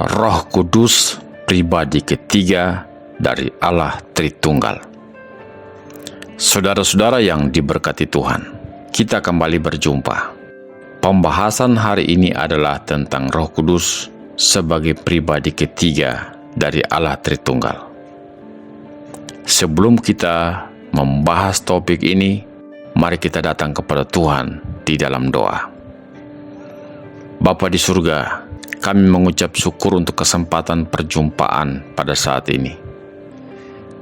Roh Kudus, pribadi ketiga dari Allah Tritunggal. Saudara-saudara yang diberkati Tuhan, kita kembali berjumpa. Pembahasan hari ini adalah tentang Roh Kudus sebagai pribadi ketiga dari Allah Tritunggal. Sebelum kita membahas topik ini, mari kita datang kepada Tuhan di dalam doa. Bapa di surga, kami mengucap syukur untuk kesempatan perjumpaan pada saat ini.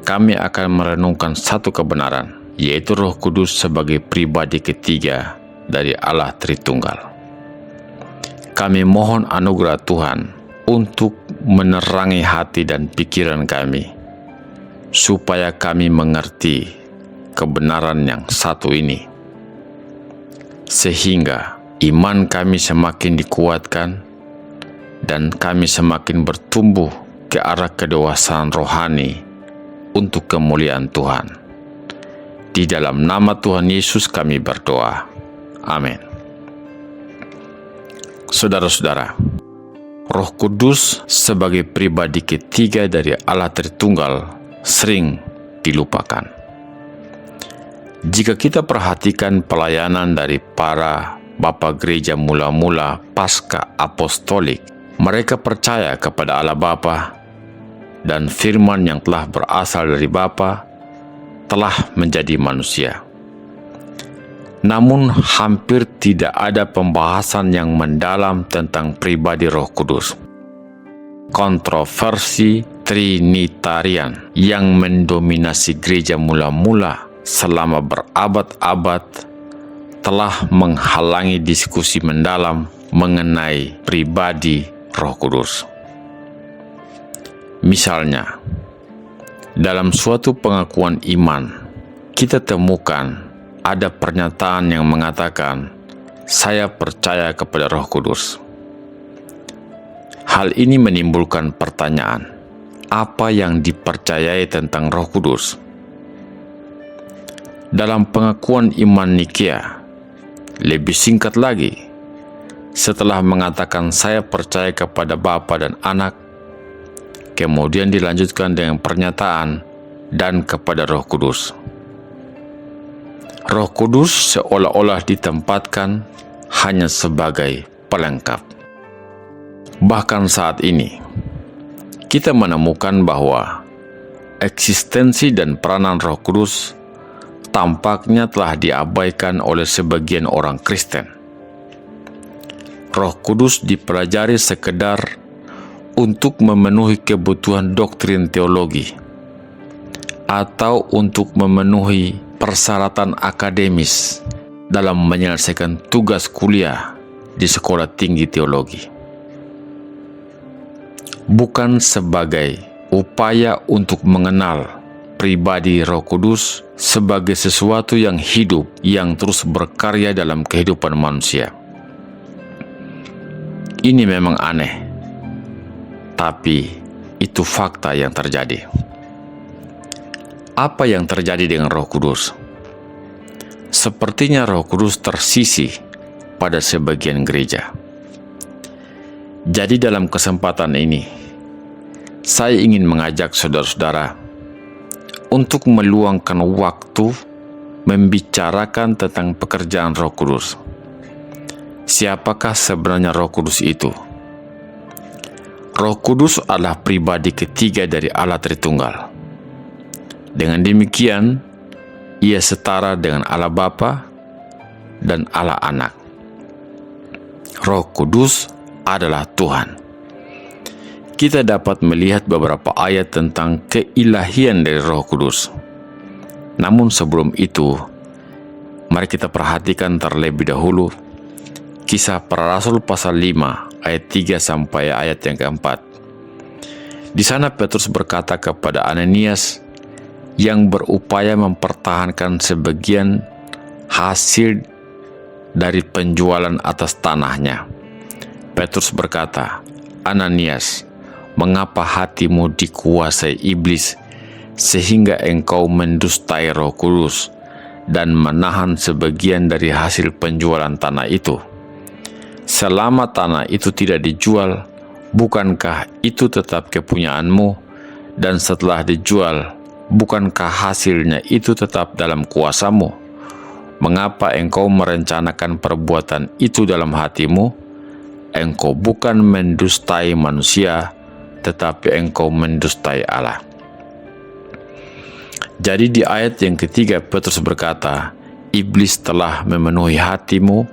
Kami akan merenungkan satu kebenaran, yaitu Roh Kudus sebagai pribadi ketiga dari Allah Tritunggal. Kami mohon anugerah Tuhan untuk menerangi hati dan pikiran kami, supaya kami mengerti kebenaran yang satu ini, sehingga iman kami semakin dikuatkan dan kami semakin bertumbuh ke arah kedewasaan rohani untuk kemuliaan Tuhan. Di dalam nama Tuhan Yesus kami berdoa. Amin. Saudara-saudara, Roh Kudus sebagai pribadi ketiga dari Allah Tritunggal sering dilupakan. Jika kita perhatikan pelayanan dari para Bapa Gereja mula-mula pasca apostolik, mereka percaya kepada Allah Bapa dan firman yang telah berasal dari Bapa telah menjadi manusia. Namun hampir tidak ada pembahasan yang mendalam tentang pribadi Roh Kudus. Kontroversi Trinitarian yang mendominasi gereja mula-mula selama berabad-abad telah menghalangi diskusi mendalam mengenai pribadi Roh Kudus. Misalnya, dalam suatu pengakuan iman, kita temukan ada pernyataan yang mengatakan, "Saya percaya kepada Roh Kudus." Hal ini menimbulkan pertanyaan, apa yang dipercayai tentang Roh Kudus? Dalam pengakuan iman Nikea, lebih singkat lagi, setelah mengatakan saya percaya kepada Bapa dan Anak, kemudian dilanjutkan dengan pernyataan dan kepada Roh Kudus. Roh Kudus seolah-olah ditempatkan hanya sebagai pelengkap. Bahkan saat ini, kita menemukan bahwa eksistensi dan peranan Roh Kudus tampaknya telah diabaikan oleh sebagian orang Kristen. Roh Kudus dipelajari sekedar untuk memenuhi kebutuhan doktrin teologi atau untuk memenuhi persyaratan akademis dalam menyelesaikan tugas kuliah di sekolah tinggi teologi, bukan sebagai upaya untuk mengenal pribadi Roh Kudus sebagai sesuatu yang hidup yang terus berkarya dalam kehidupan manusia. Ini memang aneh, tapi itu fakta yang terjadi. Apa yang terjadi dengan Roh Kudus? Sepertinya Roh Kudus tersisih pada sebagian gereja. Jadi dalam kesempatan ini, saya ingin mengajak saudara-saudara untuk meluangkan waktu membicarakan tentang pekerjaan Roh Kudus. Siapakah sebenarnya Roh Kudus itu? Roh Kudus adalah pribadi ketiga dari Allah Tritunggal. Dengan demikian, ia setara dengan Allah Bapa dan Allah Anak. Roh Kudus adalah Tuhan. Kita dapat melihat beberapa ayat tentang keilahian dari Roh Kudus. Namun sebelum itu, mari kita perhatikan terlebih dahulu Kisah Para Rasul pasal 5 ayat 3 sampai ayat yang keempat. Di sana Petrus berkata kepada Ananias yang berupaya mempertahankan sebagian hasil dari penjualan atas tanahnya. Petrus berkata, "Ananias, mengapa hatimu dikuasai iblis sehingga engkau mendustai Roh Kudus dan menahan sebagian dari hasil penjualan tanah itu? Selama tanah itu tidak dijual, bukankah itu tetap kepunyaanmu? Dan setelah dijual, bukankah hasilnya itu tetap dalam kuasamu? Mengapa engkau merencanakan perbuatan itu dalam hatimu? Engkau bukan mendustai manusia, tetapi engkau mendustai Allah." Jadi di ayat yang ketiga Petrus berkata, iblis telah memenuhi hatimu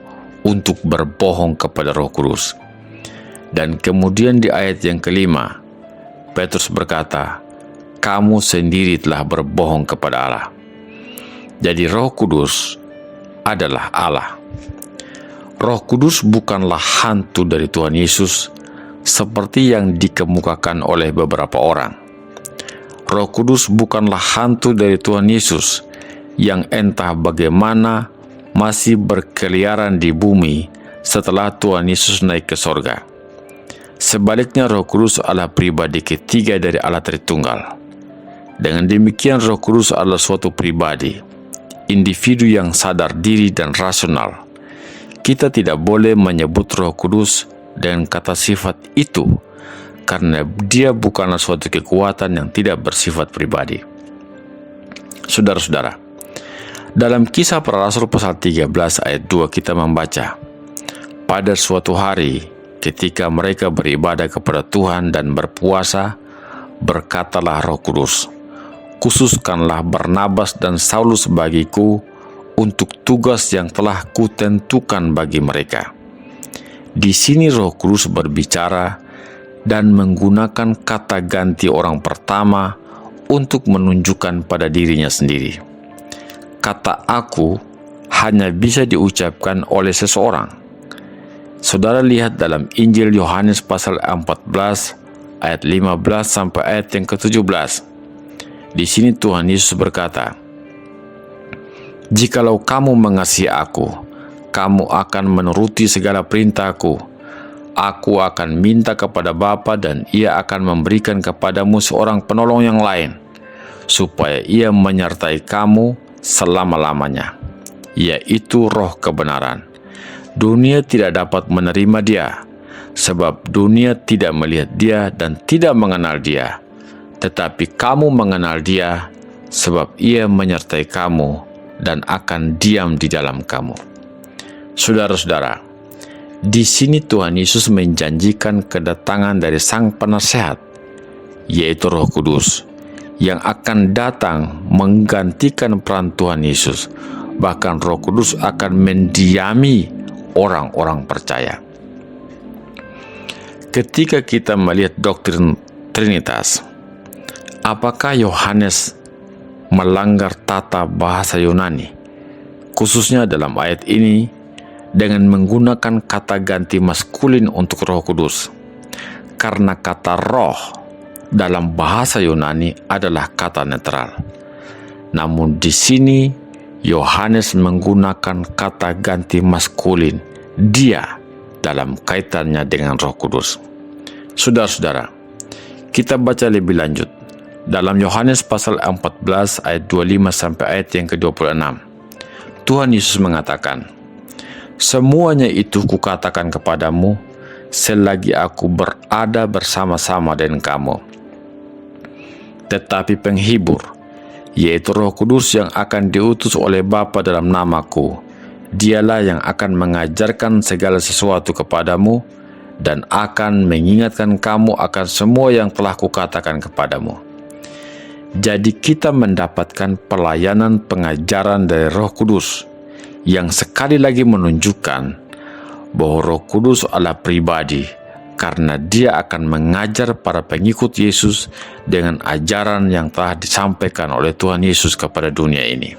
untuk berbohong kepada Roh Kudus. Dan kemudian di ayat yang kelima, Petrus berkata, kamu sendiri telah berbohong kepada Allah. Jadi Roh Kudus adalah Allah. Roh Kudus bukanlah hantu dari Tuhan Yesus seperti yang dikemukakan oleh beberapa orang. Roh Kudus bukanlah hantu dari Tuhan Yesus yang entah bagaimana masih berkeliaran di bumi setelah Tuhan Yesus naik ke sorga. Sebaliknya, Roh Kudus adalah pribadi ketiga dari Allah Tritunggal. Dengan demikian, Roh Kudus adalah suatu pribadi, individu yang sadar diri dan rasional. Kita tidak boleh menyebut Roh Kudus dengan kata sifat itu, karena dia bukanlah suatu kekuatan yang tidak bersifat pribadi. Saudara-saudara, dalam Kisah Para Rasul pasal 13 ayat 2 kita membaca, pada suatu hari ketika mereka beribadah kepada Tuhan dan berpuasa, berkatalah Roh Kudus, khususkanlah Barnabas dan Saulus bagiku untuk tugas yang telah kutentukan bagi mereka. Di sini Roh Kudus berbicara dan menggunakan kata ganti orang pertama untuk menunjukkan pada dirinya sendiri. Kata aku hanya bisa diucapkan oleh seseorang. Saudara lihat dalam Injil Yohanes pasal 14 ayat 15 sampai ayat yang ke-17. Di sini Tuhan Yesus berkata, jikalau kamu mengasihi aku, kamu akan menuruti segala perintahku. Aku akan minta kepada Bapa dan Ia akan memberikan kepadamu seorang penolong yang lain, supaya Ia menyertai kamu selama-lamanya, yaitu Roh kebenaran. Dunia tidak dapat menerima Dia, sebab dunia tidak melihat Dia dan tidak mengenal Dia. Tetapi kamu mengenal Dia, sebab Ia menyertai kamu dan akan diam di dalam kamu. Saudara-saudara, di sini Tuhan Yesus menjanjikan kedatangan dari Sang Penasehat, yaitu Roh Kudus, yang akan datang menggantikan peran Tuhan Yesus. Bahkan Roh Kudus akan mendiami orang-orang percaya. Ketika kita melihat doktrin Trinitas, apakah Yohanes melanggar tata bahasa Yunani, khususnya dalam ayat ini dengan menggunakan kata ganti maskulin untuk Roh Kudus? Karena kata roh dalam bahasa Yunani adalah kata netral. Namun di sini Yohanes menggunakan kata ganti maskulin dia dalam kaitannya dengan Roh Kudus. Saudara-saudara, kita baca lebih lanjut dalam Yohanes pasal 14 ayat 25 sampai ayat yang ke-26. Tuhan Yesus mengatakan, semuanya itu kukatakan kepadamu selagi aku berada bersama-sama dengan kamu. Tetapi penghibur, yaitu Roh Kudus yang akan diutus oleh Bapa dalam namaku, Dialah yang akan mengajarkan segala sesuatu kepadamu dan akan mengingatkan kamu akan semua yang telah kukatakan kepadamu. Jadi kita mendapatkan pelayanan pengajaran dari Roh Kudus yang sekali lagi menunjukkan bahwa Roh Kudus adalah pribadi, karena Dia akan mengajar para pengikut Yesus dengan ajaran yang telah disampaikan oleh Tuhan Yesus kepada dunia ini.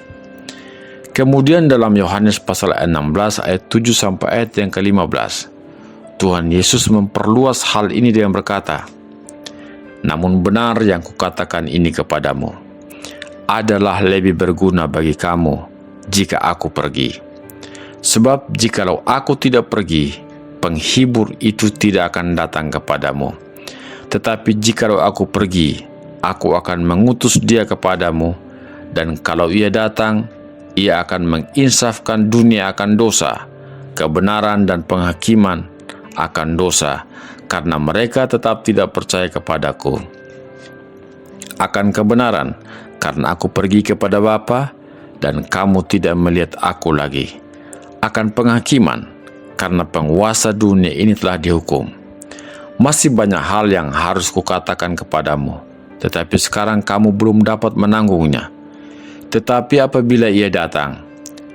Kemudian dalam Yohanes pasal 16 ayat 7 sampai ayat yang ke-15, Tuhan Yesus memperluas hal ini dengan berkata, namun benar yang kukatakan ini kepadamu, adalah lebih berguna bagi kamu jika aku pergi. Sebab jikalau aku tidak pergi, penghibur itu tidak akan datang kepadamu. Tetapi jikalau aku pergi, aku akan mengutus Dia kepadamu, dan kalau Ia datang, Ia akan menginsafkan dunia akan dosa, kebenaran dan penghakiman, akan dosa, karena mereka tetap tidak percaya kepadaku. Akan kebenaran, karena aku pergi kepada Bapa, dan kamu tidak melihat aku lagi. Akan penghakiman, karena penguasa dunia ini telah dihukum. Masih banyak hal yang harus kukatakan kepadamu, tetapi sekarang kamu belum dapat menanggungnya. Tetapi apabila Ia datang,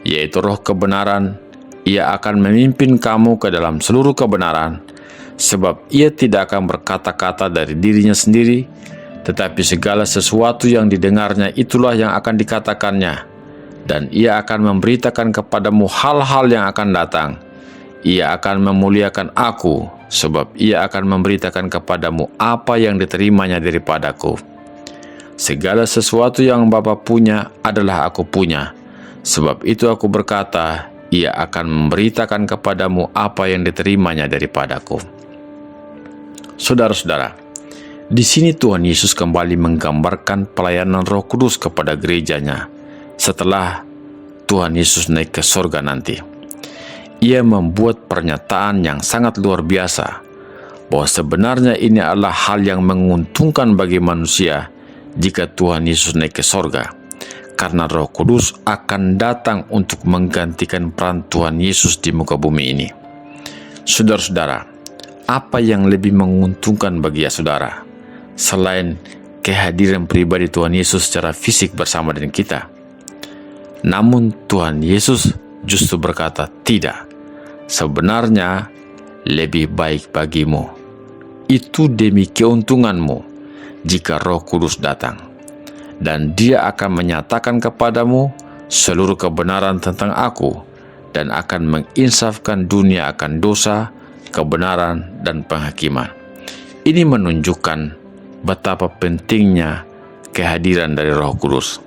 yaitu Roh kebenaran, Ia akan memimpin kamu ke dalam seluruh kebenaran, sebab Ia tidak akan berkata-kata dari dirinya sendiri, tetapi segala sesuatu yang didengarnya itulah yang akan dikatakannya, dan Ia akan memberitakan kepadamu hal-hal yang akan datang. Ia akan memuliakan aku, sebab Ia akan memberitakan kepadamu apa yang diterimanya daripadaku. Segala sesuatu yang Bapa punya adalah aku punya. Sebab itu aku berkata, Ia akan memberitakan kepadamu apa yang diterimanya daripadaku. Saudara-saudara, di sini Tuhan Yesus kembali menggambarkan pelayanan Roh Kudus kepada gerejanya setelah Tuhan Yesus naik ke sorga nanti. Ia membuat pernyataan yang sangat luar biasa, bahwa sebenarnya ini adalah hal yang menguntungkan bagi manusia jika Tuhan Yesus naik ke sorga, karena Roh Kudus akan datang untuk menggantikan peran Tuhan Yesus di muka bumi ini. Saudara-saudara, apa yang lebih menguntungkan bagi saudara selain kehadiran pribadi Tuhan Yesus secara fisik bersama dengan kita? Namun Tuhan Yesus justru berkata, tidak, sebenarnya lebih baik bagimu, itu demi keuntunganmu, jika Roh Kudus datang, dan Dia akan menyatakan kepadamu seluruh kebenaran tentang aku, dan akan menginsafkan dunia akan dosa, kebenaran, dan penghakiman. Ini menunjukkan betapa pentingnya kehadiran dari Roh Kudus.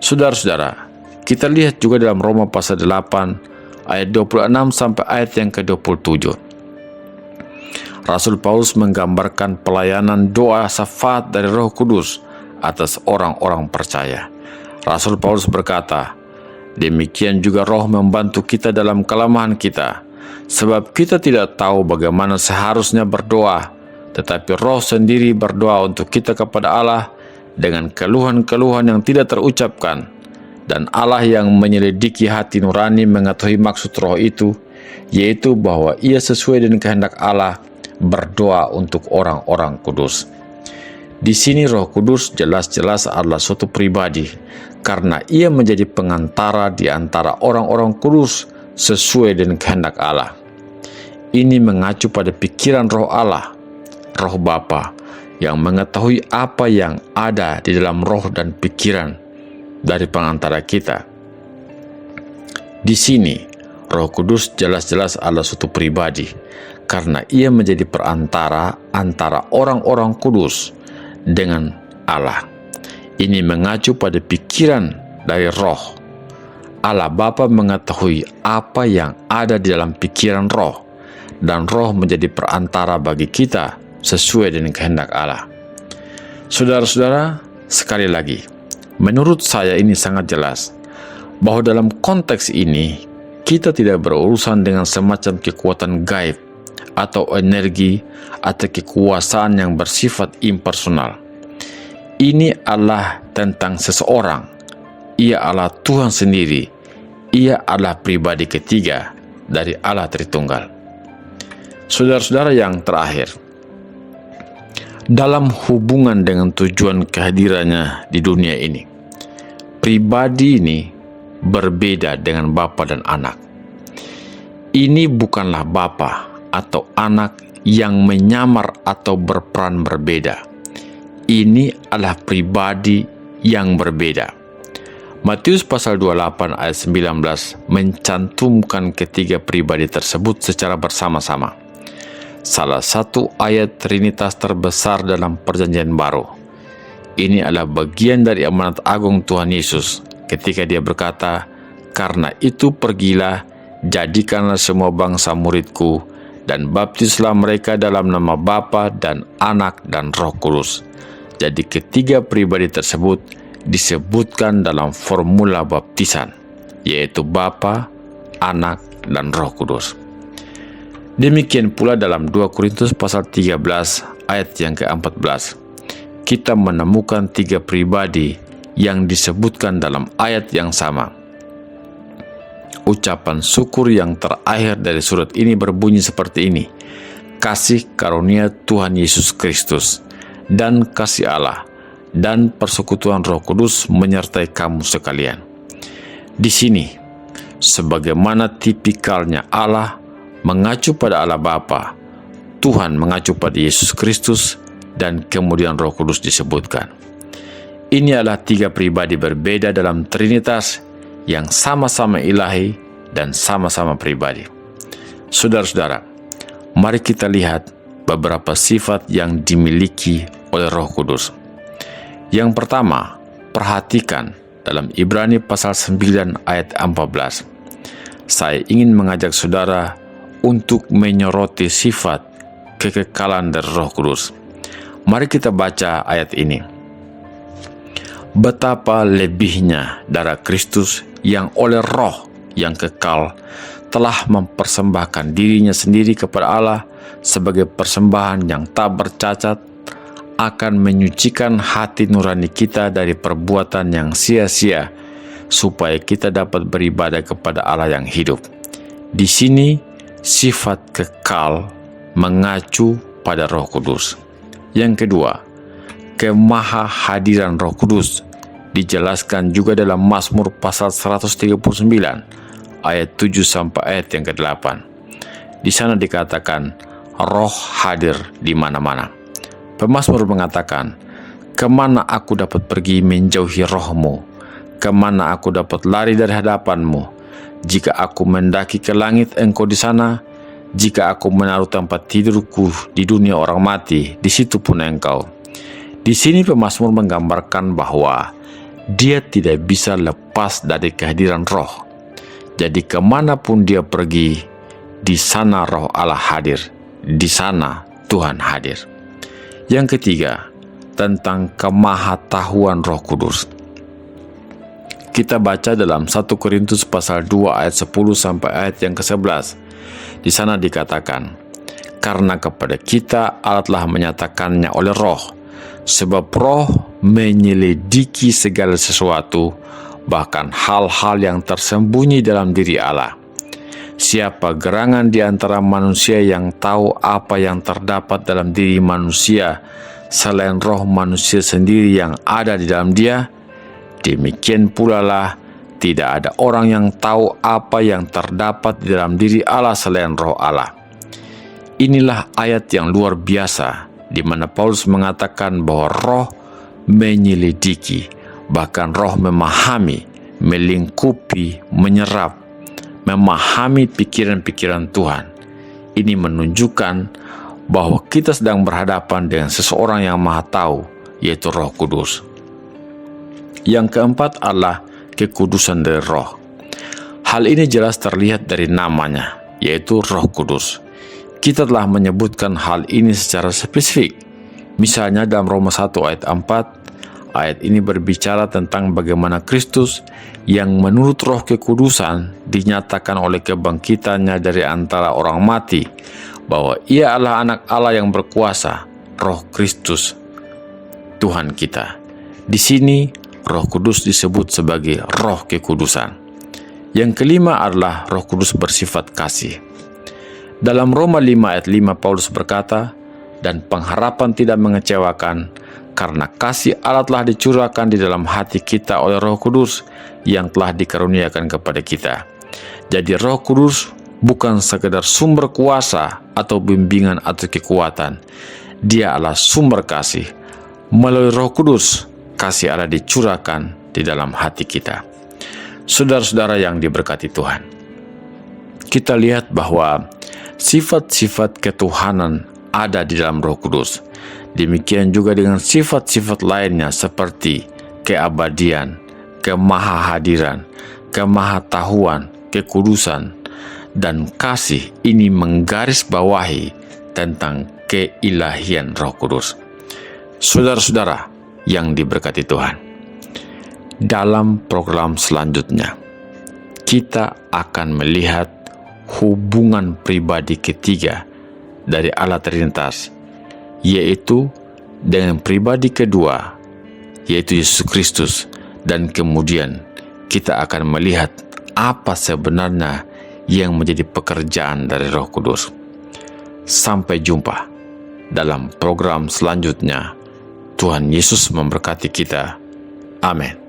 Saudara-saudara, kita lihat juga dalam Roma pasal 8 ayat 26 sampai ayat yang ke-27. Rasul Paulus menggambarkan pelayanan doa syafaat dari Roh Kudus atas orang-orang percaya. Rasul Paulus berkata, demikian juga Roh membantu kita dalam kelemahan kita, sebab kita tidak tahu bagaimana seharusnya berdoa, tetapi Roh sendiri berdoa untuk kita kepada Allah dengan keluhan-keluhan yang tidak terucapkan. Dan Allah yang menyelidiki hati nurani mengetahui maksud Roh itu, yaitu bahwa Ia sesuai dengan kehendak Allah berdoa untuk orang-orang kudus. Di sini Roh Kudus jelas-jelas adalah suatu pribadi, karena Ia menjadi pengantara di antara orang-orang kudus sesuai dengan kehendak Allah. Ini mengacu pada pikiran Roh Allah, Roh Bapa, yang mengetahui apa yang ada di dalam roh dan pikiran dari pengantara kita. Di sini, Roh Kudus jelas-jelas adalah suatu pribadi, karena Ia menjadi perantara antara orang-orang kudus dengan Allah. Ini mengacu pada pikiran dari Roh. Allah Bapa mengetahui apa yang ada di dalam pikiran Roh, dan Roh menjadi perantara bagi kita sesuai dengan kehendak Allah. Saudara-saudara, sekali lagi, menurut saya ini sangat jelas bahwa dalam konteks ini kita tidak berurusan dengan semacam kekuatan gaib atau energi atau kekuasaan yang bersifat impersonal. Ini adalah tentang seseorang. Ia adalah Tuhan sendiri. Ia adalah pribadi ketiga dari Allah Tritunggal. Saudara-saudara yang terakhir, dalam hubungan dengan tujuan kehadirannya di dunia ini, pribadi ini berbeda dengan Bapa dan Anak. Ini bukanlah Bapa atau Anak yang menyamar atau berperan berbeda. Ini adalah pribadi yang berbeda. Matius pasal 28 ayat 19 mencantumkan ketiga pribadi tersebut secara bersama-sama. Salah satu ayat Trinitas terbesar dalam Perjanjian Baru. Ini adalah bagian dari amanat agung Tuhan Yesus ketika Dia berkata, "Karena itu pergilah, jadikanlah semua bangsa muridku, dan baptislah mereka dalam nama Bapa dan Anak dan Roh Kudus." Jadi ketiga pribadi tersebut disebutkan dalam formula baptisan, yaitu Bapa, Anak, dan Roh Kudus. Demikian pula dalam 2 Korintus pasal 13 ayat yang ke-14. Kita menemukan 3 pribadi yang disebutkan dalam ayat yang sama. Ucapan syukur yang terakhir dari surat ini berbunyi seperti ini: kasih karunia Tuhan Yesus Kristus dan kasih Allah dan persekutuan Roh Kudus menyertai kamu sekalian. Di sini, sebagaimana tipikalnya Allah mengacu pada Allah Bapa, Tuhan mengacu pada Yesus Kristus, dan kemudian Roh Kudus disebutkan. Ini adalah 3 pribadi berbeda dalam Trinitas yang sama-sama ilahi dan sama-sama pribadi. Saudara-saudara, mari kita lihat beberapa sifat yang dimiliki oleh Roh Kudus. Yang pertama, perhatikan dalam Ibrani pasal 9 ayat 14. Saya ingin mengajak saudara untuk menyoroti sifat kekekalan dari Roh Kudus. Mari kita baca ayat ini. Betapa lebihnya darah Kristus yang oleh Roh yang kekal telah mempersembahkan dirinya sendiri kepada Allah sebagai persembahan yang tak bercacat, akan menyucikan hati nurani kita dari perbuatan yang sia-sia, supaya kita dapat beribadah kepada Allah yang hidup. Di sini sifat kekal mengacu pada Roh Kudus. Yang kedua, kemahahadiran Roh Kudus dijelaskan juga dalam Mazmur pasal 139 ayat 7 sampai ayat yang ke-8. Di sana dikatakan Roh hadir di mana-mana. Pemazmur mengatakan, kemana aku dapat pergi menjauhi Roh-Mu? Kemana aku dapat lari dari hadapan-Mu? Jika aku mendaki ke langit, Engkau di sana. Jika aku menaruh tempat tidurku di dunia orang mati, di situ pun Engkau. Di sini pemazmur menggambarkan bahwa dia tidak bisa lepas dari kehadiran Roh. Jadi kemanapun dia pergi, di sana Roh Allah hadir. Di sana Tuhan hadir. Yang ketiga, tentang kemahatauan Roh Kudus. Kita baca dalam 1 Korintus pasal 2 ayat 10 sampai ayat yang ke-11. Di sana dikatakan, karena kepada kita Allah telah menyatakannya oleh Roh, sebab Roh menyelidiki segala sesuatu, bahkan hal-hal yang tersembunyi dalam diri Allah. Siapa gerangan di antara manusia yang tahu apa yang terdapat dalam diri manusia selain roh manusia sendiri yang ada di dalam dia? Demikian pula lah tidak ada orang yang tahu apa yang terdapat di dalam diri Allah selain Roh Allah. Inilah ayat yang luar biasa di mana Paulus mengatakan bahwa Roh menyelidiki, bahkan Roh memahami, melingkupi, menyerap, memahami pikiran-pikiran Tuhan. Ini menunjukkan bahwa kita sedang berhadapan dengan seseorang yang maha tahu, yaitu Roh Kudus. Yang keempat adalah kekudusan dari Roh. Hal ini jelas terlihat dari namanya, yaitu Roh Kudus. Kita telah menyebutkan hal ini secara spesifik. Misalnya dalam Roma 1 ayat 4, ayat ini berbicara tentang bagaimana Kristus yang menurut Roh kekudusan dinyatakan oleh kebangkitannya dari antara orang mati, bahwa ia adalah anak Allah yang berkuasa, Roh Kristus, Tuhan kita. Di sini Roh Kudus disebut sebagai Roh kekudusan. Yang kelima adalah Roh Kudus bersifat kasih. Dalam Roma 5 ayat 5 Paulus berkata, dan pengharapan tidak mengecewakan, karena kasih Allah telah dicurahkan di dalam hati kita oleh Roh Kudus yang telah dikaruniakan kepada kita. Jadi Roh Kudus bukan sekedar sumber kuasa atau bimbingan atau kekuatan. Dia adalah sumber kasih. Melalui Roh Kudus, kasih Allah dicurahkan di dalam hati kita. Saudara-saudara yang diberkati Tuhan, kita lihat bahwa sifat-sifat ketuhanan ada di dalam Roh Kudus. Demikian juga dengan sifat-sifat lainnya seperti keabadian, kemahahadiran, kemahatahuan, kekudusan, dan kasih. Ini menggarisbawahi tentang keilahian Roh Kudus. Saudara-saudara yang diberkati Tuhan, dalam program selanjutnya kita akan melihat hubungan pribadi ketiga dari Allah Trinitas, yaitu dengan pribadi kedua, yaitu Yesus Kristus. Dan kemudian kita akan melihat apa sebenarnya yang menjadi pekerjaan dari Roh Kudus. Sampai jumpa dalam program selanjutnya. Tuhan Yesus memberkati kita. Amin.